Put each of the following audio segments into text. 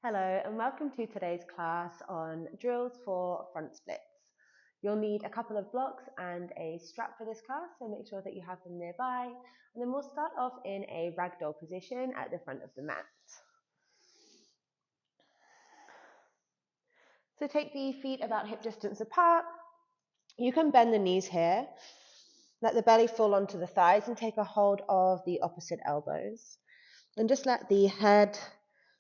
Hello and welcome to today's class on drills for front splits. You'll need a couple of blocks and a strap for this class, so make sure that you have them nearby. And then we'll start off in a ragdoll position at the front of the mat. So take the feet about hip distance apart. You can bend the knees here, let the belly fall onto the thighs and take a hold of the opposite elbows. And just let the head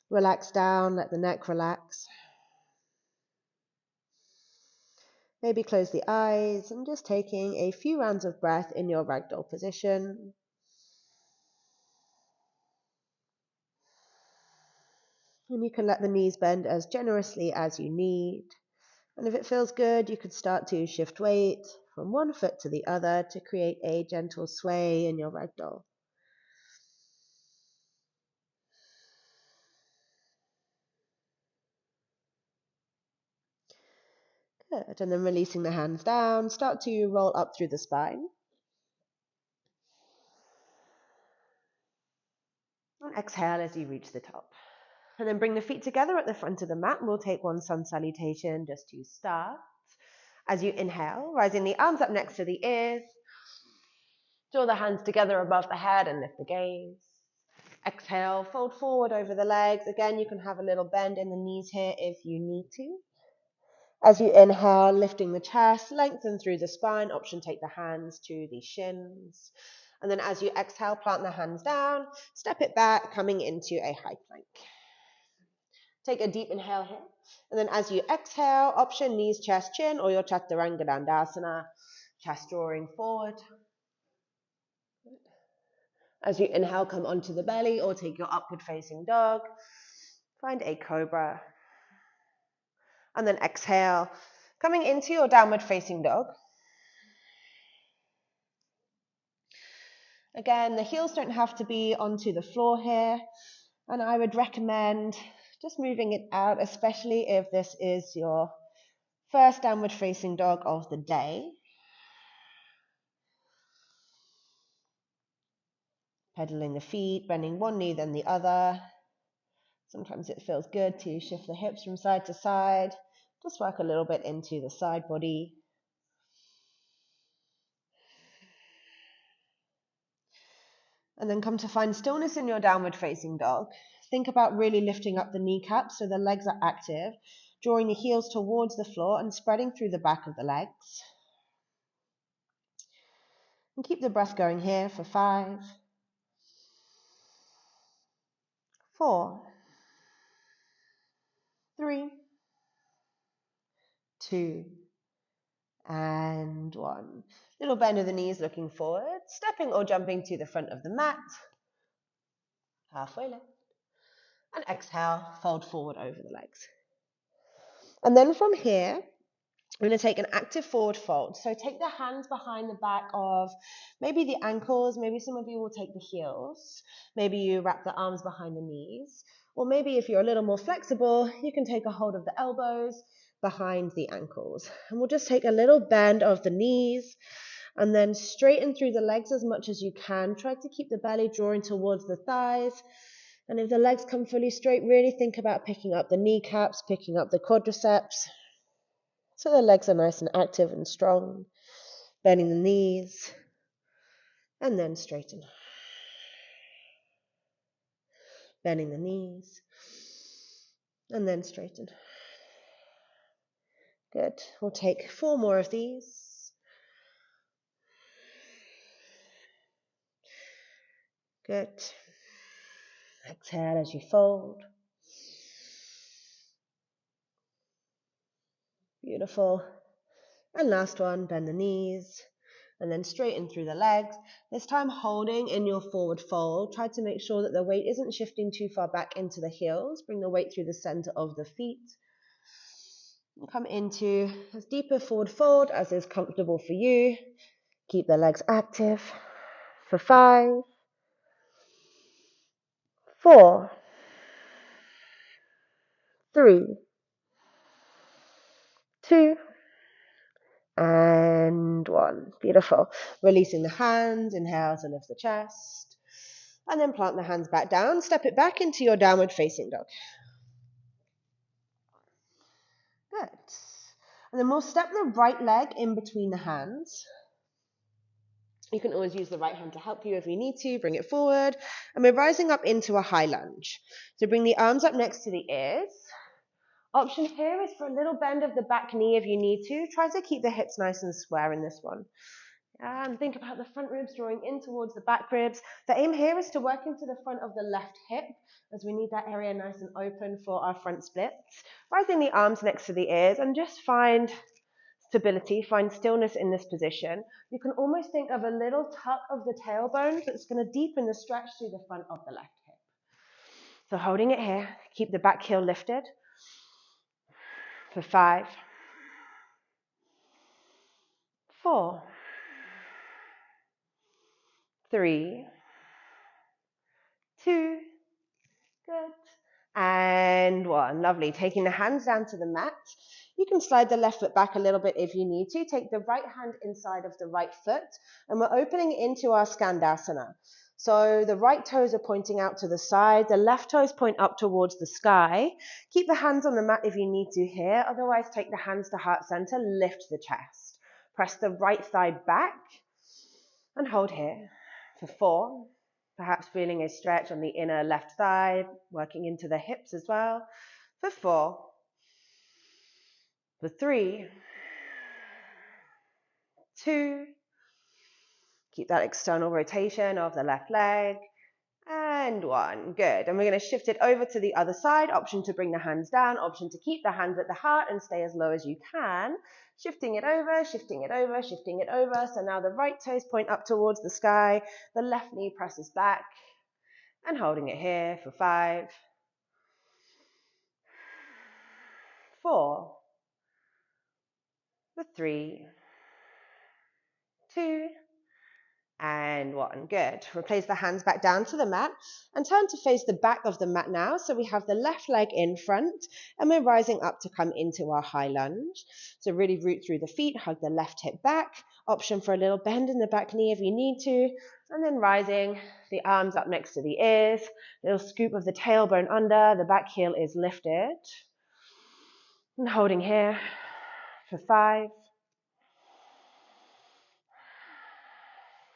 relax down, let the neck relax. Maybe close the eyes and just taking a few rounds of breath in your ragdoll position. And you can let the knees bend as generously as you need. And if it feels good, you could start to shift weight from one foot to the other to create a gentle sway in your ragdoll. Good. And then releasing the hands down, start to roll up through the spine. And exhale as you reach the top. And then bring the feet together at the front of the mat. We'll take one sun salutation just to start. As you inhale, rising the arms up next to the ears. Draw the hands together above the head and lift the gaze. Exhale, fold forward over the legs. Again, you can have a little bend in the knees here if you need to. As you inhale, lifting the chest, lengthen through the spine. Option, take the hands to the shins. And then as you exhale, plant the hands down, step it back, coming into a high plank. Take a deep inhale here. And then as you exhale, option knees, chest, chin, or your chaturanga dandasana, chest drawing forward. As you inhale, come onto the belly or take your upward facing dog. Find a cobra. And then exhale, coming into your downward facing dog. Again, the heels don't have to be onto the floor here. And I would recommend just moving it out, especially if this is your first downward facing dog of the day. Pedaling the feet, bending one knee then the other. Sometimes it feels good to shift the hips from side to side. Just work a little bit into the side body. And then come to find stillness in your downward facing dog. Think about really lifting up the kneecaps so the legs are active, drawing the heels towards the floor and spreading through the back of the legs. And keep the breath going here for 5, 4, 3, 2, and 1. Little bend of the knees looking forward, stepping or jumping to the front of the mat. Halfway lift. And exhale, fold forward over the legs. And then from here, we're going to take an active forward fold. So take the hands behind the back of maybe the ankles, maybe some of you will take the heels, maybe you wrap the arms behind the knees, or maybe if you're a little more flexible, you can take a hold of the elbows behind the ankles. And we'll just take a little bend of the knees and then straighten through the legs as much as you can. Try to keep the belly drawing towards the thighs. And if the legs come fully straight, really think about picking up the kneecaps, picking up the quadriceps. So the legs are nice and active and strong. Bending the knees. And then straighten. Bending the knees. And then straighten. Good. We'll take 4 more of these. Good. Exhale as you fold. Beautiful. And last one, bend the knees. And then straighten through the legs. This time holding in your forward fold. Try to make sure that the weight isn't shifting too far back into the heels. Bring the weight through the center of the feet. Come into as deep a forward fold as is comfortable for you. Keep the legs active for 5, 4, 3, 2, and 1. Beautiful. Releasing the hands, inhale to lift the chest. And then plant the hands back down. Step it back into your downward facing dog. Good. And then we'll step the right leg in between the hands. You can always use the right hand to help you if you need to. Bring it forward. And we're rising up into a high lunge. So bring the arms up next to the ears. Option here is for a little bend of the back knee if you need to. Try to keep the hips nice and square in this one. And think about the front ribs drawing in towards the back ribs. The aim here is to work into the front of the left hip, as we need that area nice and open for our front splits. Rising the arms next to the ears, and just find stability, find stillness in this position. You can almost think of a little tuck of the tailbone that's going to deepen the stretch through the front of the left hip. So holding it here, keep the back heel lifted for 5, 4, 3, 2, good, and 1. Lovely. Taking the hands down to the mat. You can slide the left foot back a little bit if you need to. Take the right hand inside of the right foot, and we're opening into our skandasana. So the right toes are pointing out to the side, the left toes point up towards the sky. Keep the hands on the mat if you need to here, otherwise take the hands to heart center, lift the chest. Press the right thigh back, and hold here for 4. Perhaps feeling a stretch on the inner left thigh, working into the hips as well. For 4, for 3, 2, keep that external rotation of the left leg, and 1. Good. And we're going to shift it over to the other side. Option to bring the hands down, option to keep the hands at the heart and stay as low as you can. Shifting it over, shifting it over, shifting it over. So now the right toes point up towards the sky, the left knee presses back, and holding it here for 5, 4, for 3, 2, and 1. Good. Replace the hands back down to the mat and turn to face the back of the mat now. So we have the left leg in front and we're rising up to come into our high lunge. So really root through the feet, hug the left hip back. Option for a little bend in the back knee if you need to. And then rising, the arms up next to the ears. Little scoop of the tailbone under, the back heel is lifted. And holding here for 5,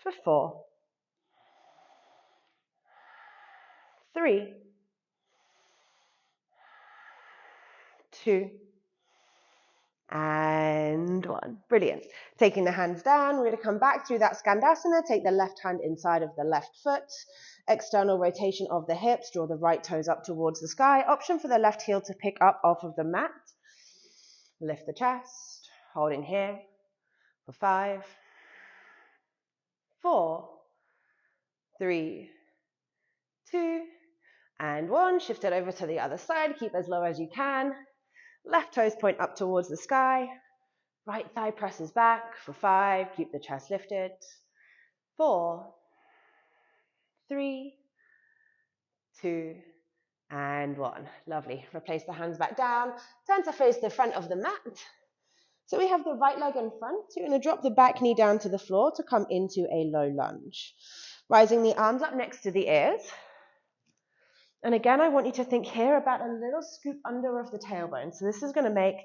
for 4, 3, 2, and 1. Brilliant. Taking the hands down, we're going to come back through that skandasana. Take the left hand inside of the left foot. External rotation of the hips. Draw the right toes up towards the sky. Option for the left heel to pick up off of the mat. Lift the chest. Holding here for 5, 4, 3, 2, and 1. Shift it over to the other side. Keep as low as you can. Left toes point up towards the sky. Right thigh presses back for 5. Keep the chest lifted. 4, 3, 2, and 1. Lovely. Replace the hands back down. Turn to face the front of the mat. So we have the right leg in front. You're going to drop the back knee down to the floor to come into a low lunge. Rising the arms up next to the ears. And again, I want you to think here about a little scoop under of the tailbone. So this is going to make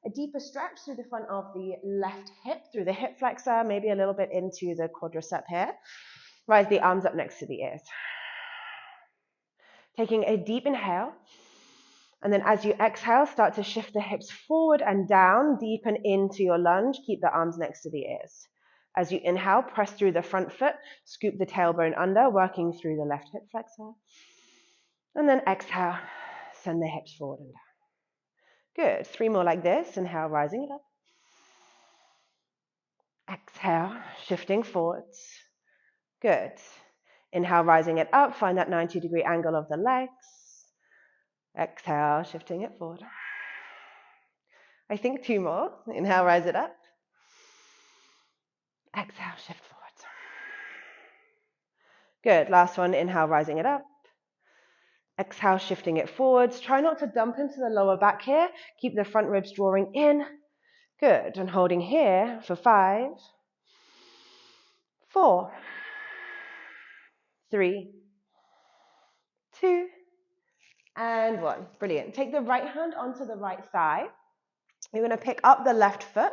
a deeper stretch through the front of the left hip, through the hip flexor, maybe a little bit into the quadricep here. Rise the arms up next to the ears. Taking a deep inhale. And then as you exhale, start to shift the hips forward and down, deepen into your lunge. Keep the arms next to the ears. As you inhale, press through the front foot, scoop the tailbone under, working through the left hip flexor. And then exhale, send the hips forward and down. Good. 3 more like this. Inhale, rising it up. Exhale, shifting forwards. Good. Inhale, rising it up. Find that 90-degree angle of the legs. Exhale, shifting it forward. I think 2 more. Inhale, rise it up. Exhale, shift forward. Good. Last one. Inhale, rising it up. Exhale, shifting it forwards. Try not to dump into the lower back here. Keep the front ribs drawing in. Good. And holding here for 5, 4, 3, 2, and 1. Brilliant. Take the right hand onto the right thigh. You're going to pick up the left foot,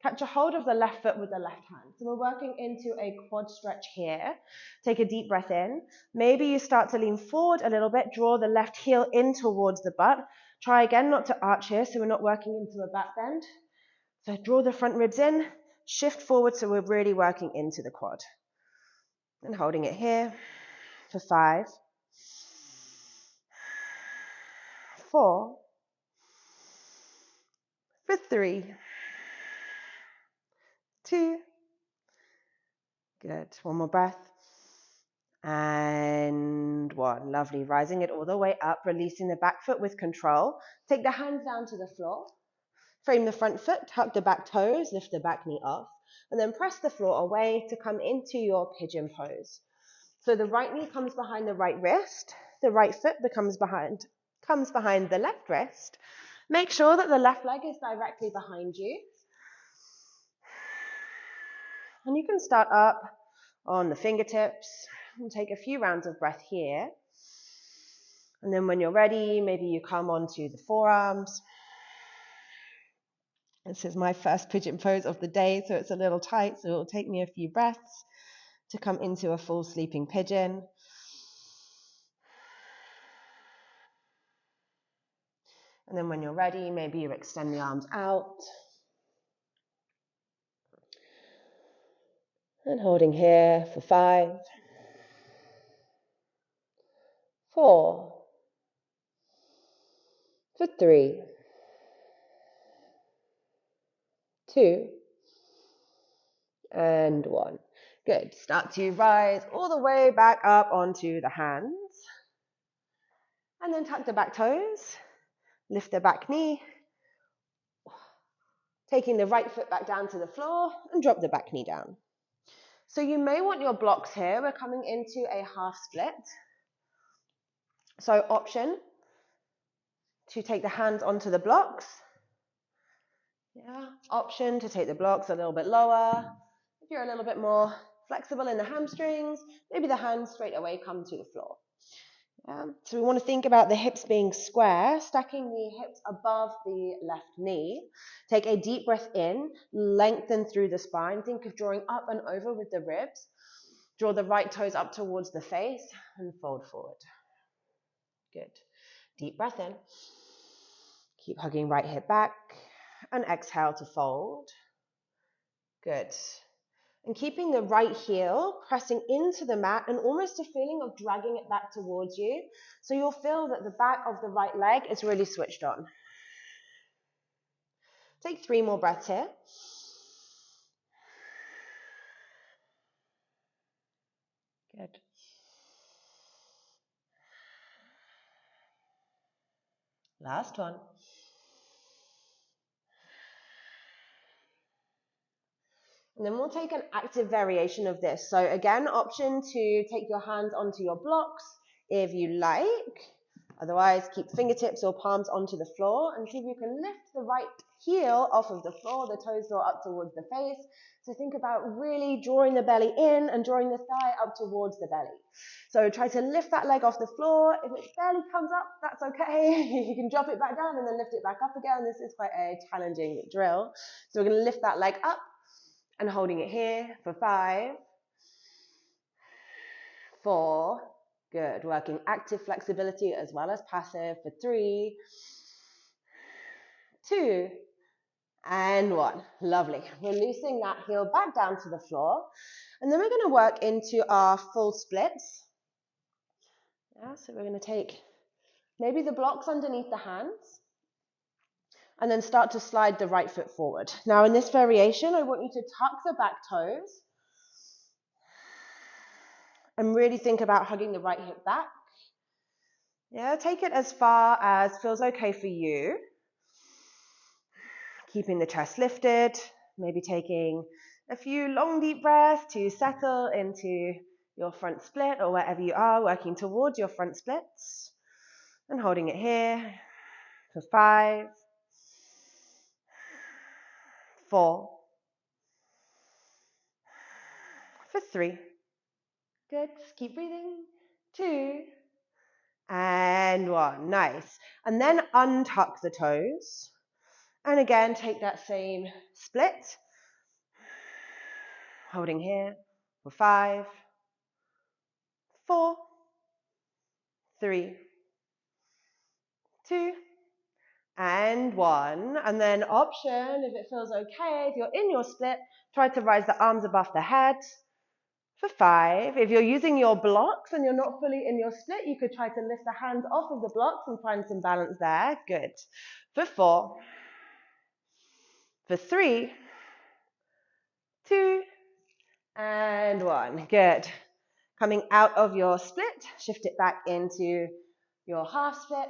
catch a hold of the left foot with the left hand. So we're working into a quad stretch here. Take a deep breath in. Maybe you start to lean forward a little bit, draw the left heel in towards the butt. Try again not to arch here, so we're not working into a back bend. So draw the front ribs in, shift forward, so we're really working into the quad. And holding it here for 5, 4, for 3, 2, good. One more breath. And 1. Lovely. Rising it all the way up, releasing the back foot with control. Take the hands down to the floor. Frame the front foot, tuck the back toes, lift the back knee off, and then press the floor away to come into your pigeon pose. So the right knee comes behind the right wrist, the right foot comes behind the left wrist. Make sure that the left leg is directly behind you. And you can start up on the fingertips and take a few rounds of breath here. And then when you're ready, maybe you come onto the forearms. This is my first pigeon pose of the day, so it's a little tight, so it will take me a few breaths to come into a full sleeping pigeon. And then when you're ready, maybe you extend the arms out. And holding here for 5, 4, for 3, 2, and 1. Good. Start to rise all the way back up onto the hands. And then tuck the back toes, lift the back knee, taking the right foot back down to the floor and drop the back knee down. So you may want your blocks here. We're coming into a half split. So option to take the hands onto the blocks. Yeah. Option to take the blocks a little bit lower. If you're a little bit more flexible in the hamstrings, maybe the hands straight away come to the floor. Yeah. So we want to think about the hips being square, stacking the hips above the left knee. Take a deep breath in, lengthen through the spine. Think of drawing up and over with the ribs. Draw the right toes up towards the face and fold forward. Good. Deep breath in. Keep hugging right hip back and exhale to fold. Good. And keeping the right heel pressing into the mat and almost a feeling of dragging it back towards you. So you'll feel that the back of the right leg is really switched on. Take 3 more breaths here. Good. Last one. And then we'll take an active variation of this. So again, option to take your hands onto your blocks if you like. Otherwise, keep fingertips or palms onto the floor and see if you can lift the right heel off of the floor, the toes draw up towards the face. So think about really drawing the belly in and drawing the thigh up towards the belly. So try to lift that leg off the floor. If it barely comes up, that's okay. You can drop it back down and then lift it back up again. This is quite a challenging drill. So we're going to lift that leg up and holding it here for 5, 4, good. Working active flexibility as well as passive for 3, 2, and 1. Lovely. Releasing that heel back down to the floor. And then we're going to work into our full splits. Yeah, so we're going to take maybe the blocks underneath the hands and then start to slide the right foot forward. Now in this variation, I want you to tuck the back toes and really think about hugging the right hip back. Yeah, take it as far as feels okay for you. Keeping the chest lifted, maybe taking a few long deep breaths to settle into your front split or wherever you are, working towards your front splits. And holding it here for 5, 4, for 3. Good, just keep breathing. 2, and 1. Nice. And then untuck the toes And again, take that same split, holding here for 5, 4, 3, 2, and 1. And then option, if it feels okay, if you're in your split, try to rise the arms above the head for 5. If you're using your blocks and you're not fully in your split, you could try to lift the hands off of the blocks and find some balance there. Good. For 4, for 3, 2, and 1. Good. Coming out of your split, shift it back into your half split.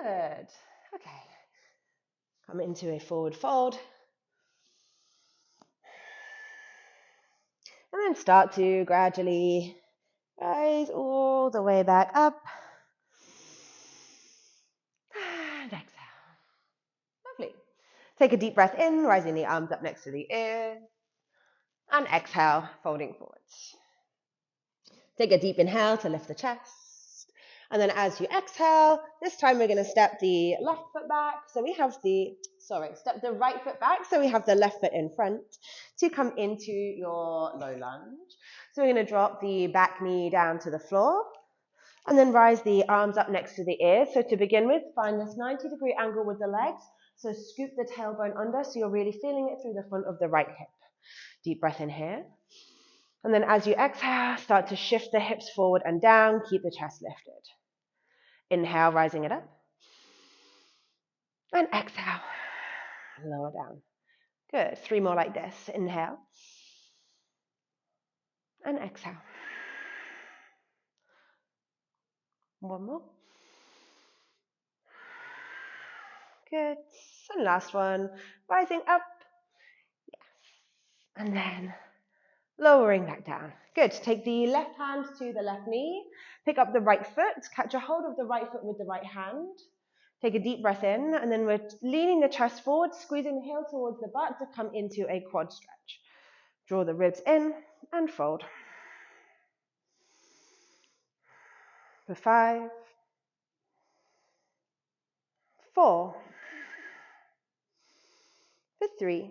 Good. Okay. Come into a forward fold. And then start to gradually rise all the way back up. And exhale. Lovely. Take a deep breath in, rising the arms up next to the ears. And exhale, folding forwards. Take a deep inhale to lift the chest. And then as you exhale, this time we're going to step the left foot back. So we have step the right foot back. So we have the left foot in front to come into your low lunge. So we're going to drop the back knee down to the floor and then rise the arms up next to the ears. So to begin with, find this 90-degree angle with the legs. So scoop the tailbone under so you're really feeling it through the front of the right hip. Deep breath in here. And then as you exhale, start to shift the hips forward and down. Keep the chest lifted. Inhale, rising it up. And exhale, lower down. Good. 3 more like this. Inhale. And exhale. 1 more. Good. And last one. Rising up. Yes. And then lowering back down. Good. Take the left hand to the left knee. Pick up the right foot. Catch a hold of the right foot with the right hand. Take a deep breath in, and then we're leaning the chest forward, squeezing the heel towards the butt to come into a quad stretch. Draw the ribs in and fold. For 5, 4, for 3,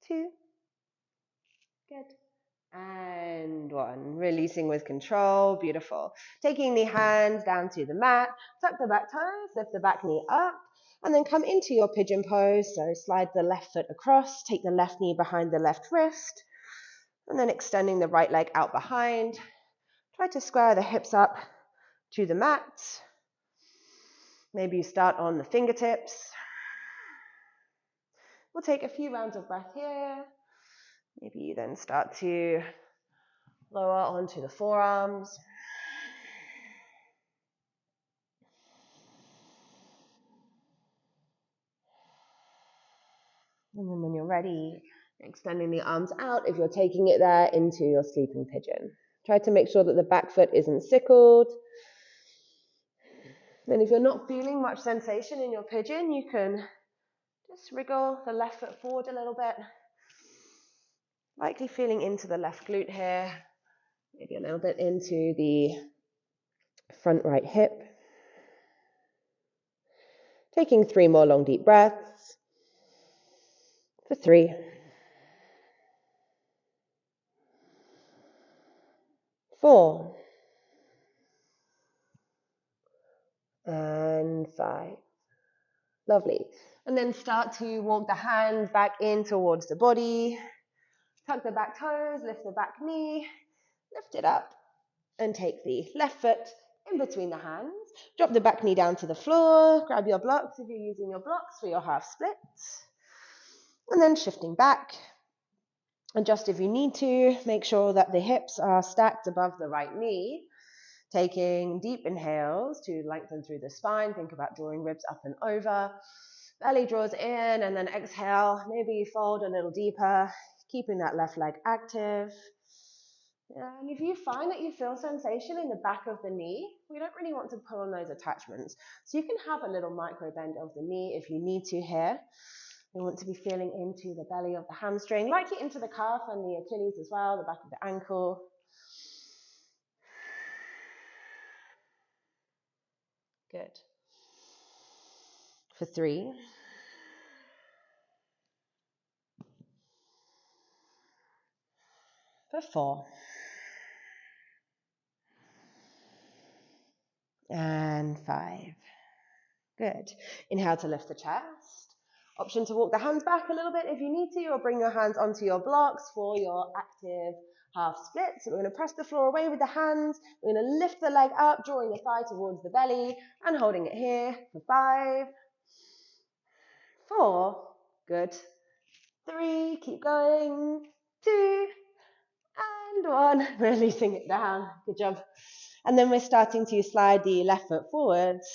2, good, and 1. Releasing with control, beautiful. Taking the hands down to the mat, tuck the back toes, lift the back knee up, and then come into your pigeon pose. So slide the left foot across, take the left knee behind the left wrist, and then extending the right leg out behind. Try to square the hips up to the mat. Maybe you start on the fingertips. We'll take a few rounds of breath here. Maybe you then start to lower onto the forearms. And then when you're ready, extending the arms out if you're taking it there into your sleeping pigeon. Try to make sure that the back foot isn't sickled. Then if you're not feeling much sensation in your pigeon, you can just wriggle the left foot forward a little bit. Likely feeling into the left glute here. Maybe a little bit into the front right hip. Taking 3 more long deep breaths. For 3. 4. And 5. Lovely. And then start to walk the hands back in towards the body. Tuck the back toes, lift the back knee, lift it up, and take the left foot in between the hands. Drop the back knee down to the floor. Grab your blocks if you're using your blocks for your half splits. And then shifting back. Adjust if you need to. Make sure that the hips are stacked above the right knee. Taking deep inhales to lengthen through the spine. Think about drawing ribs up and over. Belly draws in, and then exhale. Maybe you fold a little deeper, keeping that left leg active. And if you find that you feel sensation in the back of the knee, we don't really want to pull on those attachments. So you can have a little micro bend of the knee if you need to here. We want to be feeling into the belly of the hamstring, likely into the calf and the Achilles as well, the back of the ankle. Good. for 3, for 4, and 5. Good. Inhale to lift the chest. Option to walk the hands back a little bit if you need to, or bring your hands onto your blocks for your active half split. So we're going to press the floor away with the hands. We're going to lift the leg up, drawing the thigh towards the belly and holding it here for 5, 4, good, 3, keep going, 2, and 1, releasing it down, good job. And then we're starting to slide the left foot forwards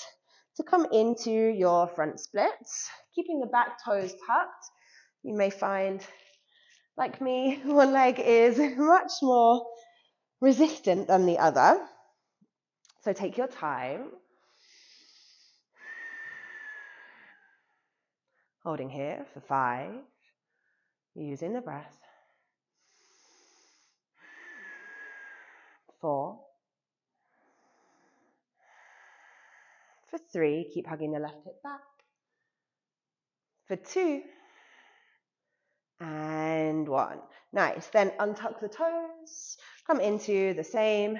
to come into your front splits, keeping the back toes tucked. You may find, like me, one leg is much more resistant than the other. So take your time. Holding here for 5, using the breath. 4, for 3, keep hugging the left hip back. For 2, and 1. Nice. Then untuck the toes, come into the same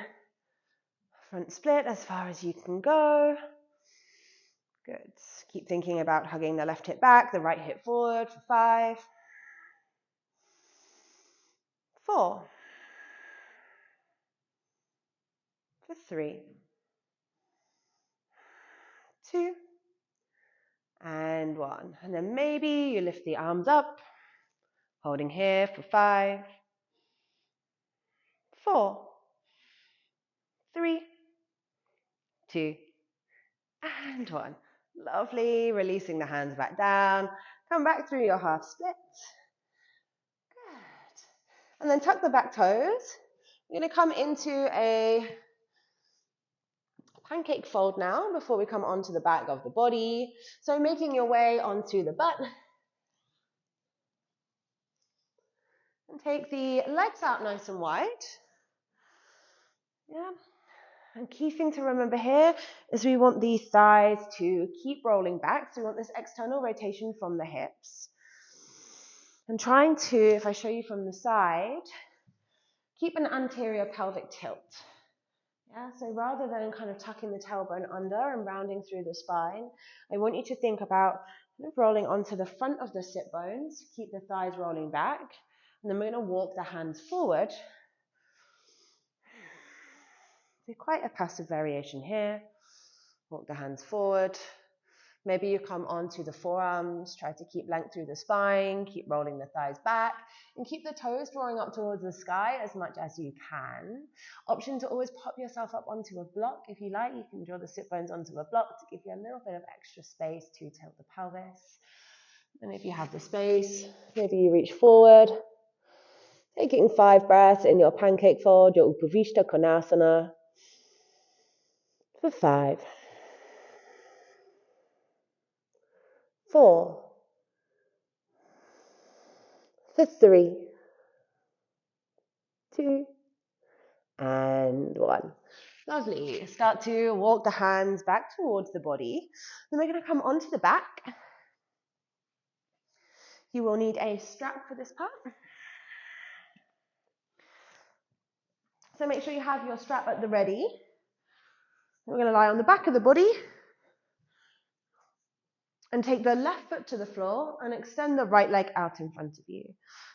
front split as far as you can go. Good. Keep thinking about hugging the left hip back, the right hip forward for 5, 4, for 3, 2, and 1. And then maybe you lift the arms up, holding here for 5, 4, 3, 2, and 1. Lovely. Releasing the hands back down. Come back through your half split. Good. And then tuck the back toes. You're going to come into a pancake fold now before we come onto the back of the body. So making your way onto the butt. And take the legs out nice and wide. Yeah. And key thing to remember here is we want the thighs to keep rolling back. So we want this external rotation from the hips. And trying to, if I show you from the side, keep an anterior pelvic tilt. Yeah, so rather than kind of tucking the tailbone under and rounding through the spine, I want you to think about kind of rolling onto the front of the sit bones, keep the thighs rolling back, and then we're going to walk the hands forward. So quite a passive variation here. Walk the hands forward. Maybe you come onto the forearms, try to keep length through the spine, keep rolling the thighs back, and keep the toes drawing up towards the sky as much as you can. Option to always pop yourself up onto a block. If you like, you can draw the sit bones onto a block to give you a little bit of extra space to tilt the pelvis. And if you have the space, maybe you reach forward, taking 5 breaths in your pancake fold, your Upavishta Konasana, for 5, 4, for 3, 2, and 1. Lovely. Start to walk the hands back towards the body. Then we're going to come onto the back. You will need a strap for this part. So make sure you have your strap at the ready. We're going to lie on the back of the body and take the left foot to the floor and extend the right leg out in front of you.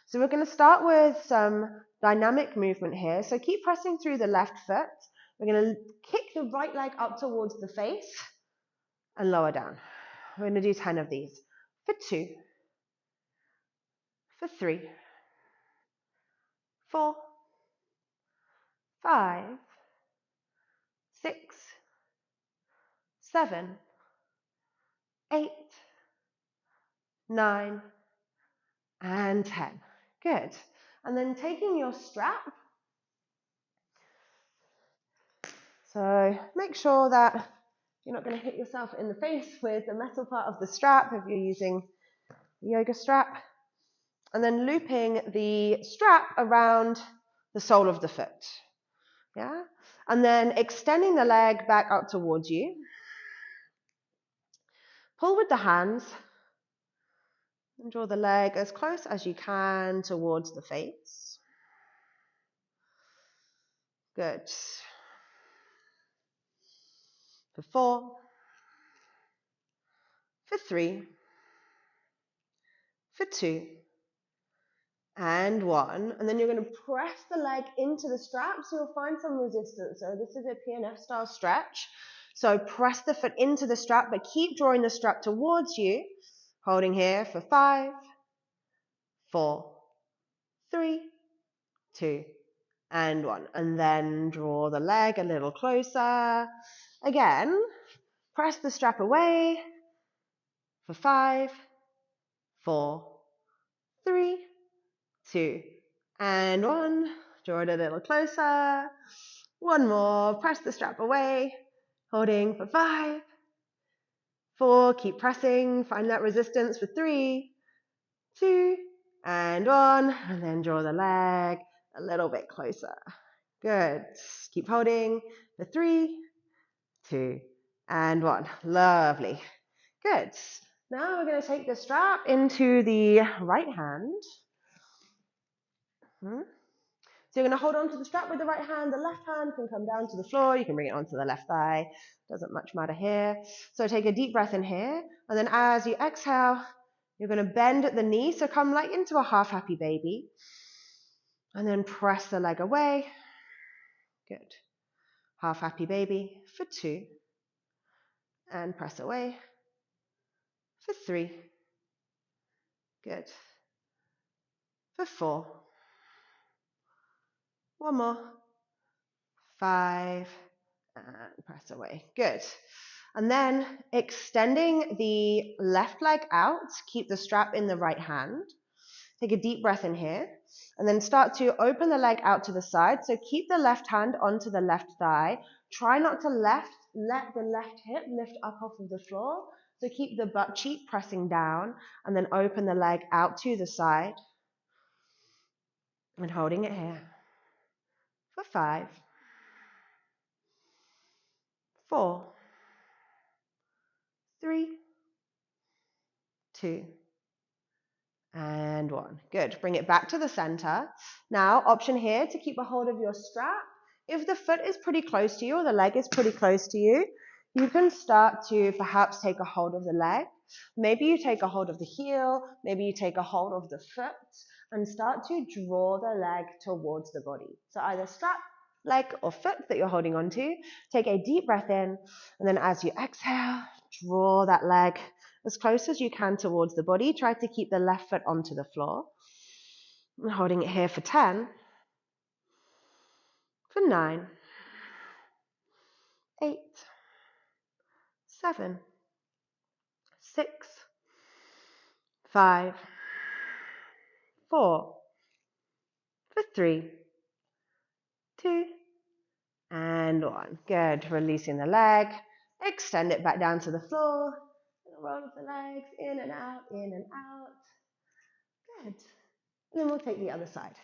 So we're going to start with some dynamic movement here. So keep pressing through the left foot. We're going to kick the right leg up towards the face and lower down. We're going to do 10 of these. For 2, for 3, 4, 5, 6, 7, 8, 9, and 10. Good. And then taking your strap. So make sure that you're not going to hit yourself in the face with the metal part of the strap if you're using the yoga strap. And then looping the strap around the sole of the foot. Yeah? And then extending the leg back up towards you. Pull with the hands and draw the leg as close as you can towards the face. Good. For 4, for 3, for 2, and 1. And then you're going to press the leg into the strap, so you'll find some resistance. So this is a PNF style stretch. So press the foot into the strap, but keep drawing the strap towards you. Holding here for 5, 4, 3, 2, and 1. And then draw the leg a little closer. Again, press the strap away for 5, 4, 3, 2, and 1. Draw it a little closer. One more. Press the strap away. Holding for 5, 4. Keep pressing. Find that resistance for 3, 2, and 1. And then draw the leg a little bit closer. Good. Keep holding for 3, 2, and 1. Lovely. Good. Now we're going to take the strap into the right hand. So you're going to hold on to the strap with the right hand. The left hand can come down to the floor. You can bring it onto the left thigh. Doesn't much matter here. So take a deep breath in here. And then as you exhale, you're going to bend at the knee. So come like into a half happy baby. And then press the leg away. Good. Half happy baby for 2. And press away for 3. Good. For 4. One more. 5. And press away. Good. And then extending the left leg out, keep the strap in the right hand. Take a deep breath in here. And then start to open the leg out to the side. So keep the left hand onto the left thigh. Try not to let the left hip lift up off of the floor. So keep the butt cheek pressing down. And then open the leg out to the side. And holding it here. For 5, 4, 3, 2, and 1. Good. Bring it back to the center. Now, option here to keep a hold of your strap. If the foot is pretty close to you or the leg is pretty close to you, you can start to perhaps take a hold of the leg. Maybe you take a hold of the heel. Maybe you take a hold of the foot and start to draw the leg towards the body. So either strap, leg, or foot that you're holding on to. Take a deep breath in, and then as you exhale, draw that leg as close as you can towards the body. Try to keep the left foot onto the floor. I'm holding it here for 10, for 9, 8, 7, 6, 5, 4, for 3, 2, and 1. Good. Releasing the leg. Extend it back down to the floor. Roll of the legs, in and out, in and out. Good. And then we'll take the other side.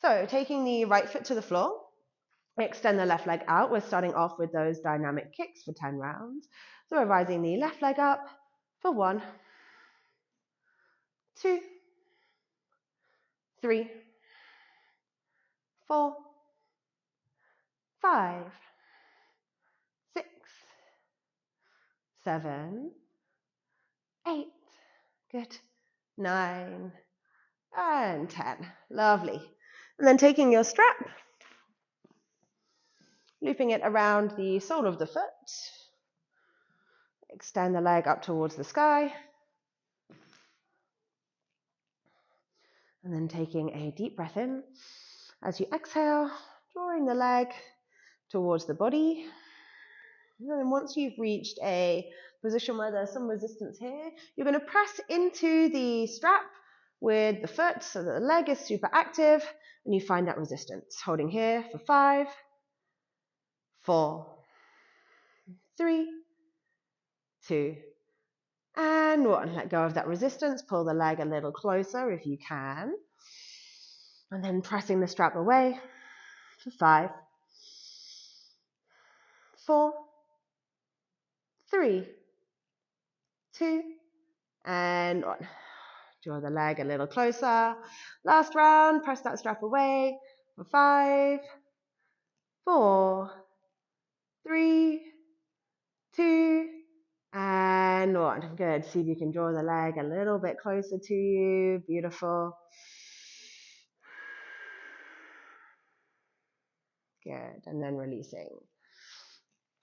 So taking the right foot to the floor, extend the left leg out. We're starting off with those dynamic kicks for 10 rounds. So we're rising the left leg up for 1, 2, 3, 4, 5, 6, 7, 8, good, 9, and 10. Lovely. And then taking your strap, looping it around the sole of the foot. Extend the leg up towards the sky. And then taking a deep breath in. As you exhale, drawing the leg towards the body. And then once you've reached a position where there's some resistance here, you're going to press into the strap with the foot so that the leg is super active and you find that resistance. Holding here for 5, 4, 3, 2, and 1. Let go of that resistance. Pull the leg a little closer if you can. And then pressing the strap away for 5, 4, 3, 2, and 1. Draw the leg a little closer. Last round, press that strap away for 5, 4, 3, 2, and 1. Good. See if you can draw the leg a little bit closer to you. Beautiful. Good. And then releasing.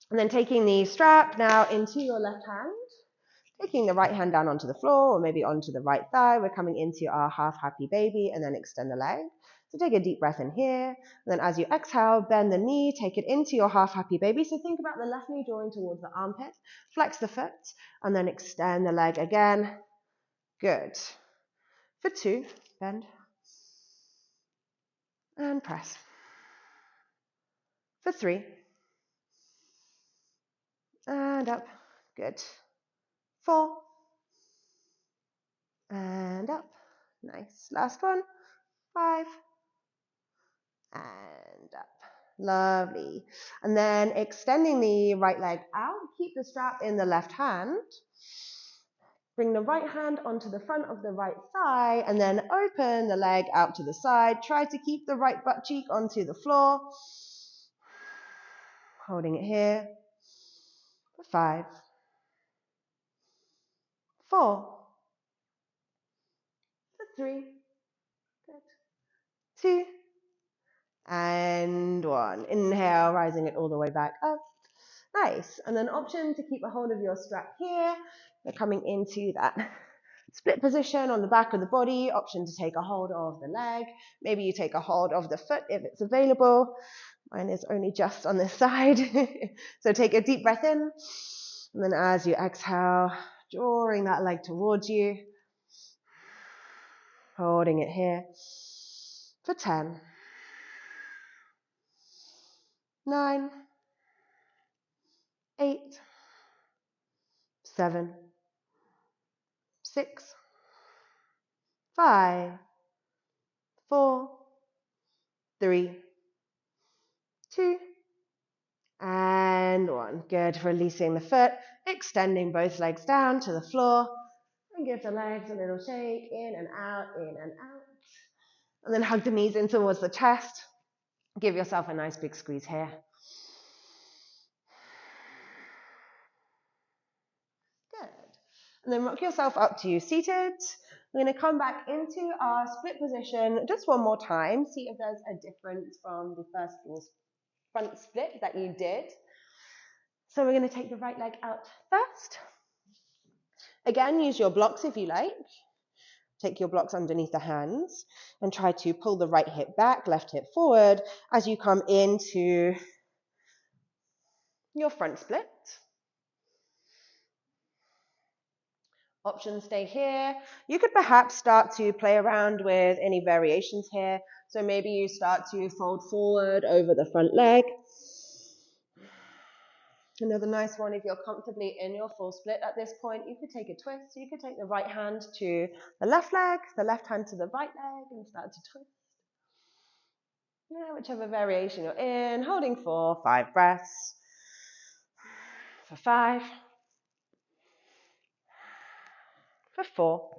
And then taking the strap now into your left hand. Taking the right hand down onto the floor or maybe onto the right thigh. We're coming into our half happy baby and then extend the leg. So take a deep breath in here. And then as you exhale, bend the knee, take it into your half happy baby. So think about the left knee drawing towards the armpit. Flex the foot and then extend the leg again. Good. For 2, bend. And press. For 3. And up. Good. 4. And up. Nice. Last one. 5. And up. Lovely. And then extending the right leg out. Keep the strap in the left hand. Bring the right hand onto the front of the right thigh and then open the leg out to the side. Try to keep the right butt cheek onto the floor. Holding it here. For 5. 4. For 3. Good. 2. And 1. Inhale, rising it all the way back up. Nice. And then option to keep a hold of your strap here. We're coming into that split position on the back of the body. Option to take a hold of the leg. Maybe you take a hold of the foot if it's available. Mine is only just on this side. So take a deep breath in. And then as you exhale, drawing that leg towards you. Holding it here. For 10. 9. 8. 7. 6. 5. 4. 3. 2. And 1. Good. Releasing the foot, extending both legs down to the floor, and give the legs a little shake, in and out, in and out. And then hug the knees in towards the chest. Give yourself a nice big squeeze here. Good. And then rock yourself up to seated. We're going to come back into our split position just one more time. See if there's a difference from the first front split that you did. So we're going to take the right leg out first. Again, use your blocks if you like. Take your blocks underneath the hands and try to pull the right hip back, left hip forward as you come into your front split. Options stay here. You could perhaps start to play around with any variations here. So maybe you start to fold forward over the front leg. Another nice one, if you're comfortably in your full split at this point, you could take a twist. So you could take the right hand to the left leg, the left hand to the right leg, and start to twist. Yeah, whichever variation you're in, holding for 5 breaths. For 5. For 4.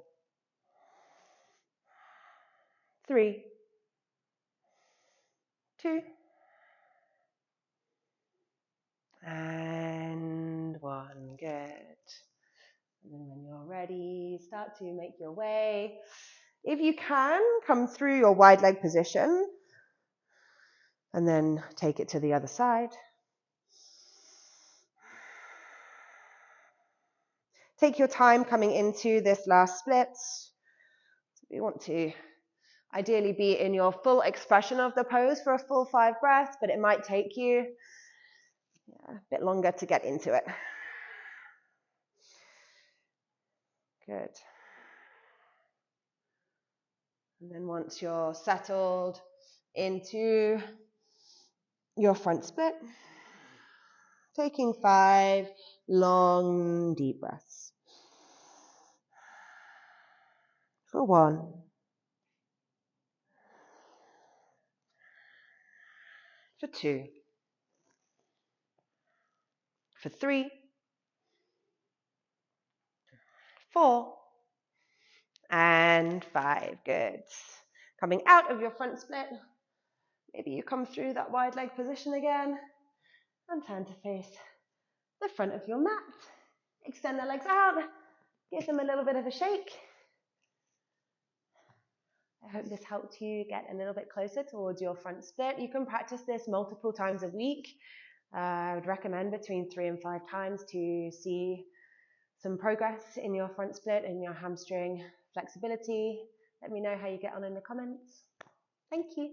3. 2. And 1. Good. And then when you're ready, start to make your way. If you can, come through your wide leg position and then take it to the other side. Take your time coming into this last split. We want to ideally be in your full expression of the pose for a full 5 breaths, but it might take you a bit longer to get into it. Good. And then once you're settled into your front split, taking 5 long, deep breaths. For 1. For 2. For 3. 4, and 5. Good. Coming out of your front split, maybe you come through that wide leg position again and turn to face the front of your mat. Extend the legs out, give them a little bit of a shake. I hope this helped you get a little bit closer towards your front split. You can practice this multiple times a week. I would recommend between 3 and 5 times to see some progress in your front split and your hamstring flexibility. Let me know how you get on in the comments. Thank you.